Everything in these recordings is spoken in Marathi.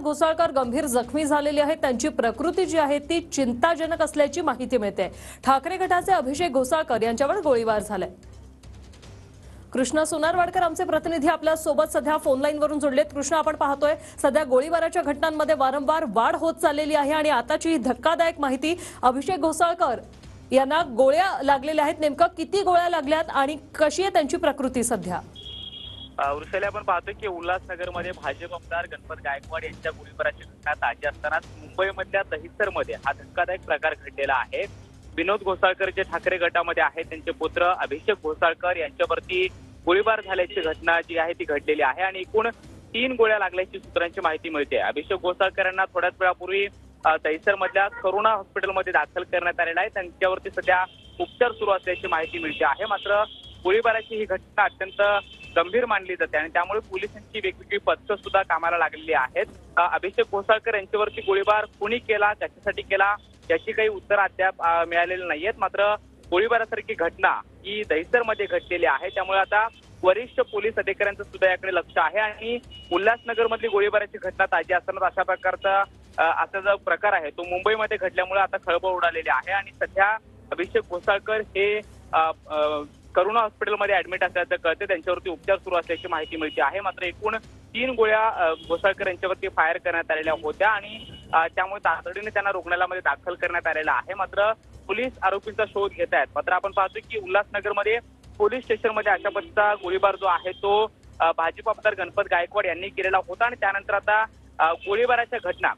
घोसाळकर गंभीर जखमी झालेले आहेत। त्यांची प्रकृती जी आहे ती चिंताजनक असल्याची माहिती मिळते। ठाकरे गटाचे अभिषेक घोसाळकर यांच्यावर गोळीबार झालाय। कृष्णा सोनारवाडकर आमचे प्रतिनिधी आपल्या सोबत सध्या फोन लाईन वरून जोडलेत। कृष्णा, आपण पाहतोय सध्या गोळीबाराच्या घटनांमध्ये वारंवार वाढ होत चाललेली आहे आणि आताची धक्कादायक माहिती अभिषेक घोसाळकर यांना गोळ्या लागलेल्या आहेत। नेमका किती गोळ्या लागल्यात आणि कशी आहे त्यांची प्रकृती सध्या? वृषाली, आपण पाहतोय की उल्हासनगरमध्ये भाजप आमदार गणपत गायकवाड यांच्या गोळीबाराची घटना ताजी असतानाच मुंबईमधल्या दहिसरमध्ये हा धक्कादायक प्रकार घडलेला आहे। विनोद घोसाळकर जे ठाकरे गटामध्ये आहेत त्यांचे पुत्र अभिषेक घोसाळकर यांच्यावरती गोळीबार झाल्याची घटना जी आहे ती घडलेली आहे आणि एकूण 3 गोळ्या लागल्याची सूत्रांची माहिती मिळते। अभिषेक घोसाळकर यांना थोड्याच वेळापूर्वी दहिसरमधल्या करुणा हॉस्पिटलमध्ये दाखल करण्यात आलेला आहे। त्यांच्यावरती सध्या उपचार सुरू असल्याची माहिती मिळते आहे। मात्र गोळीबाराची ही घटना अत्यंत गंभीर मानली जाते आणि त्यामुळे पोलिसांची वेगवेगळी पथकं सुद्धा कामाला लागलेली आहेत। अभिषेक घोसाळकर यांच्यावरती गोळीबार कोणी केला, कशासाठी केला याची काही उत्तर अद्याप मिळालेली नाहीयेत। मात्र गोळीबारासारखी घटना ही दहिसरमध्ये घडलेली आहे, त्यामुळे आता वरिष्ठ पोलीस अधिकाऱ्यांचं सुद्धा याकडे लक्ष आहे आणि उल्हासनगरमधली गोळीबाराची घटना ताजी असताना अशा प्रकारचा असा जो प्रकार आहे तो मुंबईमध्ये घडल्यामुळे आता खळबळ उडालेली आहे आणि सध्या अभिषेक घोसाळकर हे करुणा हॉस्पिटलमध्ये ऍडमिट असल्याचं कळते। त्यांच्यावरती उपचार सुरू असल्याची माहिती मिळते आहे। मात्र एकूण 3 गोळ्या घोसाळकर यांच्यावरती फायर करण्यात आलेल्या होत्या आणि त्यामुळे तातडीने त्यांना रुग्णालयामध्ये दाखल करण्यात आलेला आहे। मात्र पोलीस आरोपींचा शोध घेत आहेत। मात्र आपण पाहतोय की उल्हासनगरमध्ये पोलीस स्टेशनमध्ये अशा पद्धतीचा गोळीबार जो आहे तो भाजप आमदार गणपत गायकवाड यांनी केलेला होता आणि त्यानंतर आता गोळीबाराच्या घटना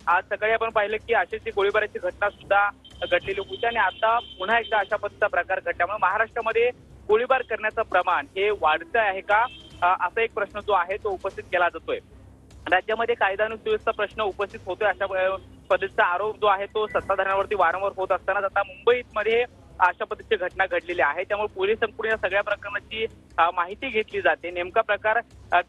आज सकाळी आपण पाहिलं की अशीच गोळीबाराची घटना सुद्धा घडलेली होती आणि आता पुन्हा एकदा अशा पद्धतीचा प्रकार घडल्यामुळे महाराष्ट्रामध्ये गोळीबार करण्याचं प्रमाण हे वाढतं आहे का, असा एक प्रश्न जो आहे तो उपस्थित केला जातोय। राज्यामध्ये कायदा आणि सुव्यवस्था प्रश्न उपस्थित होतोय अशा पद्धतीचा आरोप जो आहे तो सत्ताधाऱ्यांवरती वारंवार होत असतानाच आता मुंबईमध्ये अशा पद्धतीची घटना घडलेली आहे। त्यामुळे पोलिसांकडून या सगळ्या प्रकरणाची माहिती घेतली जाते। नेमका प्रकार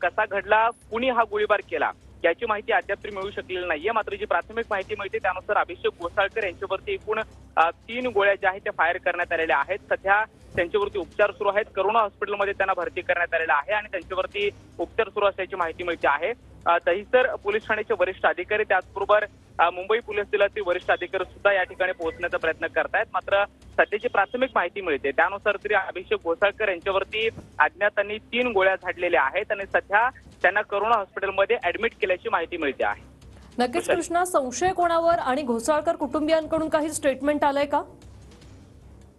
कसा घडला, कुणी हा गोळीबार केला याची माहिती अद्याप तरी मिळू शकलेली नाहीये। मात्र जी प्राथमिक माहिती मिळते त्यानुसार अभिषेक घोसाळकर यांच्यावरती एकूण 3 गोळ्या ज्या आहेत त्या फायर करण्यात आलेल्या आहेत। सध्या त्यांच्यावरती उपचार सुरू आहेत। करुणा हॉस्पिटलमध्ये त्यांना भरती करण्यात आलेला आहे आणि त्यांच्यावरती उपचार सुरू असल्याची माहिती मिळते आहे। दहिसर पोलीस ठाण्याचे वरिष्ठ अधिकारी त्याचबरोबर मुंबई पोलीस दलाचे वरिष्ठ अधिकारी सुद्धा या ठिकाणी पोहोचण्याचा प्रयत्न करतायत। मात्र सध्याची प्राथमिक माहिती मिळते त्यानुसार तरी अभिषेक घोसाळकर यांच्यावरती अज्ञातांनी 3 गोळ्या झाडलेल्या आहेत आणि सध्या त्यांना करुणा हॉस्पिटलमध्ये ऍडमिट केल्याची माहिती मिळते आहे। नक्कीच कृष्णा, संशय कोणावर आणि घोसाळकर कुटुंबियांकडून काही स्टेटमेंट आलंय का?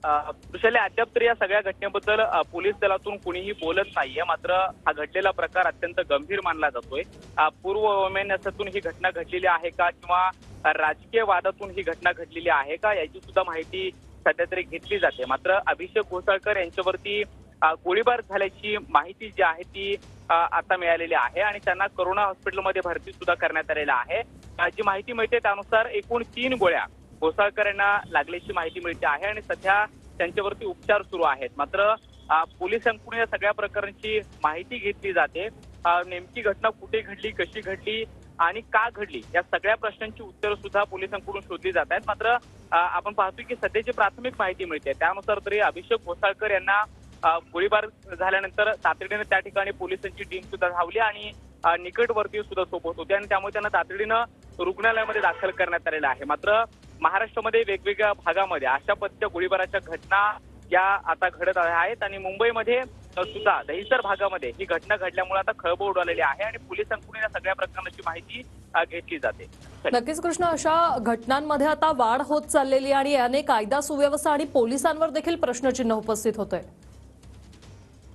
वृषाली, अद्याप तरी या सगळ्या घटनेबद्दल पोलीस दलातून कुणीही बोलत नाहीये। मात्र हा घडलेला प्रकार अत्यंत गंभीर मानला जातोय। पूर्व वैमनस्यातून ही घटना घडलेली आहे का किंवा राजकीय वादातून ही घटना घडलेली आहे का याची सुद्धा माहिती सध्या तरी घेतली जाते। मात्र अभिषेक घोसाळकर यांच्यावरती गोळीबार झाल्याची माहिती जी आहे ती आता मिळालेली आहे आणि त्यांना करुणा हॉस्पिटलमध्ये भरती सुद्धा करण्यात आलेला आहे। जी माहिती मिळते त्यानुसार एकूण 3 गोळ्या घोसाळकर यांना लागल्याची माहिती मिळते आहे आणि सध्या त्यांच्यावरती उपचार सुरू आहेत। मात्र पोलिसांकडून या सगळ्या प्रकारांची माहिती घेतली जाते। नेमकी घटना कुठे घडली, कशी घडली आणि का घडली या सगळ्या प्रश्नांची उत्तरं सुद्धा पोलिसांकडून शोधली जात आहेत। मात्र आपण पाहतोय की सध्याची प्राथमिक माहिती मिळते त्यानुसार तरी अभिषेक घोसाळकर यांना गोळीबार झाल्यानंतर तातडीने त्या ठिकाणी पोलिसांची टीम सुद्धा धावली आणि निकटवर्तीय सुद्धा सोबत होते आणि त्यामुळे त्यांना तातडीनं रुग्णालयामध्ये दाखल करण्यात आलेलं आहे। मात्र महाराष्ट्रामध्ये वेगवेगळ्या भागामध्ये अशा पद्धतीच्या गोळीबाराच्या घटना या आता घडत आहेत आणि मुंबईमध्ये सुद्धा दहिसर भागामध्ये ही घटना घडल्यामुळे आता खळबळ उडालेली आहे आणि पोलिसांकडून या सगळ्या प्रकरणाची माहिती घेतली जाते। नक्कीच कृष्णा, अशा घटनांमध्ये आता वाढ होत चाललेली आणि याने कायदा सुव्यवस्था आणि पोलिसांवर देखील प्रश्नचिन्ह उपस्थित होतंय।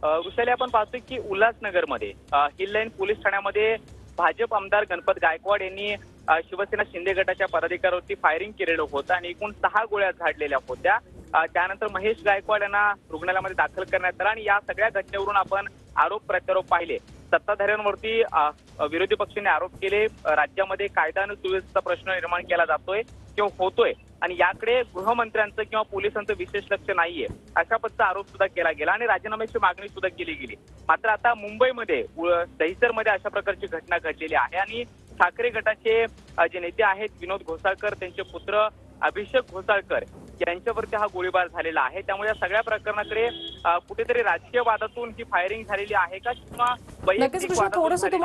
वृषाली, आपण पाहतोय की उल्हासनगरमध्ये हिल लाईन पोलीस ठाण्यामध्ये भाजप आमदार गणपत गायकवाड यांनी शिवसेना शिंदे गटाच्या पदाधिकाऱ्यांवरती फायरिंग केलेलं होतं आणि एकूण 6 गोळ्या झाडलेल्या होत्या। त्यानंतर महेश गायकवाड यांना रुग्णालयामध्ये दाखल करण्यात आलं आणि या सगळ्या घटनेवरून आपण आरोप प्रत्यारोप पाहिले। सत्ताधाऱ्यांवरती विरोधी पक्षाने आरोप केले, राज्यामध्ये कायदा आणि सुव्यवस्थेचा प्रश्न निर्माण केला जातोय किंवा होतोय आणि याकडे गृहमंत्र्यांचं किंवा पोलिसांचं विशेष लक्ष नाहीये अशा पद्धतीचा आरोप सुद्धा केला गेला आणि राजीनाम्याची मागणी सुद्धा केली गेली। मात्र आता मुंबईमध्ये दहिसरमध्ये अशा प्रकारची घटना घडलेली आहे आणि ठाकरे गटाचे जे नेते आहेत विनोद घोसाळकर, त्यांचे पुत्र अभिषेक घोसाळकर यांच्यावरती हा गोळीबार झालेला आहे। त्यामुळे या सगळ्या प्रकरणाकडे कुठेतरी राजकीय वादातून ही फायरिंग झालेली आहे का किंवा वैयक्तिक वादातून